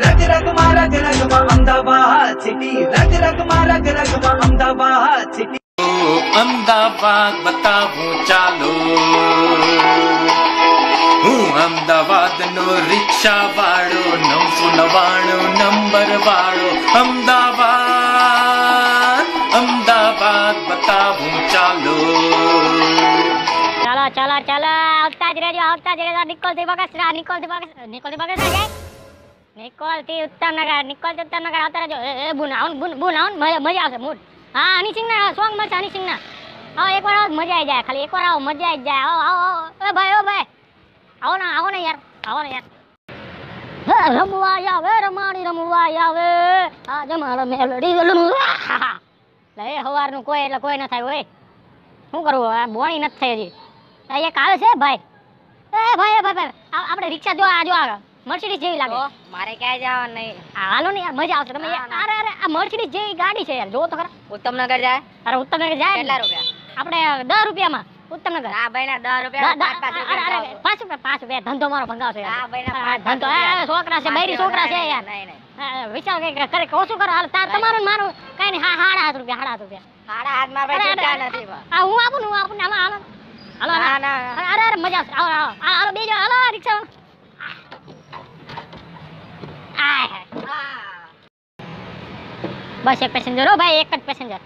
रग रग में अमदावाद सिटी, रग रग में अमदावाद सिटी। अमदावाद बताऊं चालो, हूँ अमदावाद नो रिक्शा वाड़ो, 999 नंबर वाड़ो। अमदावाद अमदावाद बताऊं चालो। चलो चलो चलो आवता ज रेजो निकोलती बगसरा निकोलती उत्तमनगर आवता रेजो। ए बुनाउन मजा आवशे मूड। हाँ हनी सिंह ना सॉन्ग में हनी सिंह ना आओ एक बार मजा आई जाए, खाली एक बार आओ मजा आई जाए। आओ आओ ओ भाई आओ ना यार रमवा आवे रमाणी रमवा आवे आज मारा मेलोडी લે હવારનું કોઈ એટલે કોઈ ન થાય ઓય શું કરવું આ બોણી નથી થઈ હજી એક આવે છે ભાઈ એ ભાઈ આપણે રિક્ષા જો આ મર્સિડીઝ જેવી લાગે મારે ક્યાંય જવાનું નહીં હાલો ને યાર મજા આવશે તમે અરે આ મર્સિડીઝ જેવી ગાડી છે યાર જો તો ખરા ઉત્તમનગર જાય અરે ઉત્તમનગર જાય કેટલા રૂપિયા આપણે 10 રૂપિયામાં ઉત્તમનગર હા ભાઈ ના 10 રૂપિયા 5 રૂપિયા ધંધો મારો ભંગાવશે હા ભાઈ ના ધંધો છોકરા છે બૈરી છોકરા છે યાર નહીં વિચાર કે કરે ઓછું કરો હાલ તમારું ને મારું કઈ નહીં 7.5 રૂપિયા 7.5 માં ભાઈ છૂટા નથી આ હું આપું હાલો ના અરે મજા આવશે હાલો બેજો હાલો રિક્ષા બસ એક પેસેન્જર હો ભાઈ એક જ પેસેન્જર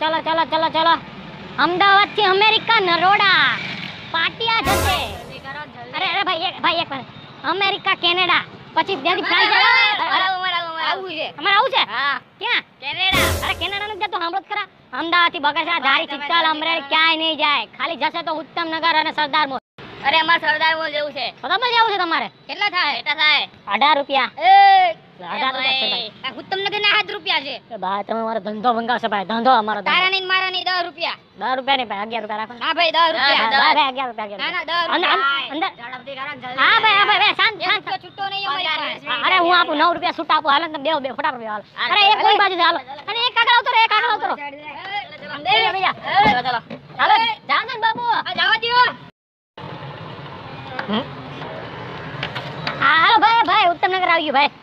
ચલો અમદાવાદ થી અમેરિકા નરોડા પાટિયા જશે અરે ભાઈ એક અમેરિકા કેનેડા પછી ત્યાંથી ફ્રાન્સ આવું છે હા ક્યાં કેનેડા અરે કેનેડા નું જતો સાંભળો ખરા અમદાવાદ થી બગસરા ધારી ચિત્તાલ અમરેલી ક્યાંય નહીં જાય ખાલી જશે તો ઉત્તમનગર અને સરદાર મોલ અરે અમાર સરદાર મોલ જેવું છે સરદાર જેવું છે તમારે કેટલા થાય 18 રૂપિયા ઉત્તમનગર ના 7 રૂપિયા છે ભાઈ તમે મારો ધંધો ભંગાવશે ભાઈ ધંધો અમારો તારા ની મારા ની 10 રૂપિયા 10 રૂપિયા નહીં ભાઈ 11 રૂપિયા રાખો હા ભાઈ 10 રૂપિયા ભાઈ 11 રૂપિયા ના અંદર ઝડપથી કરો જલ્દી હા ભાઈ શાંત છૂટો નહીં અમારી અરે હું આપું 9 રૂપિયા છૂટા આપું હાલો તમે બે ફટાફટ હાલો અરે એક કોઈ બાજુ હાલો અને એક કાગળ આવતો ચલો હાલો જાન બાબુ જવા દો હાલો ભાઈ ઉત્તમનગર આવી ગયું ભાઈ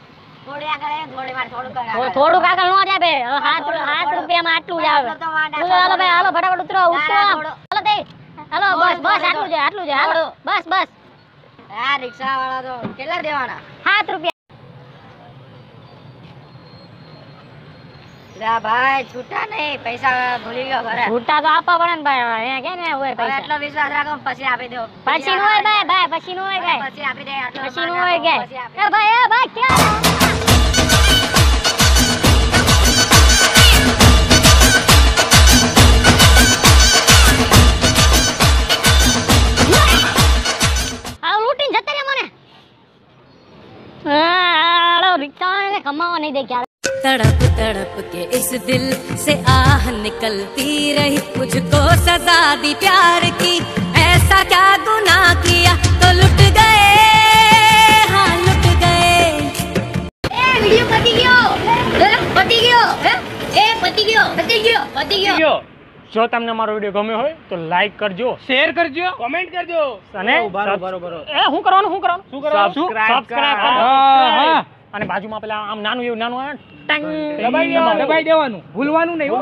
થોડું આગળ નો જાય ભાઈ 7 રૂપિયામાં આટલું જ આવે હાલો ભાઈ હાલો ફટાફટ ઉતરો હાલો બસ આટલું જ હાલો બસ આ રિક્ષા વાળા તો કેટલા દેવાના 7 રૂપિયા ભાઈ છૂટા નહીં પૈસા ભૂલી ગયો ઘરે છૂટા તો આપવા પડે ને ભાઈ અહીંયા કે ને હોય પૈસા એટલો વિશ્વાસ રાખો પછી આપી દો પછી નો હોય ભાઈ પછી નો હોય પછી આપી દે આટલો પછી નો હોય કે ભાઈ ક્યાં कमावा नहीं दे क्या तड़प तड़प के इस दिल से आह निकलती रही मुझको सजा दी प्यार की ऐसा क्या गुनाह किया तो लुट गए हाँ लुट गए वीडियो पती गयो જો તમને મારો વિડિયો ગમ્યો હોય તો લાઈક કરજો શેર કરજો કમેન્ટ કરજો અને બરોબર શું કરવાનું સબસ્ક્રાઇબ હા અને બાજુમાં પેલા આમ નાનું આવે દબાઈ દેવાનું ભૂલવાનું નહીં.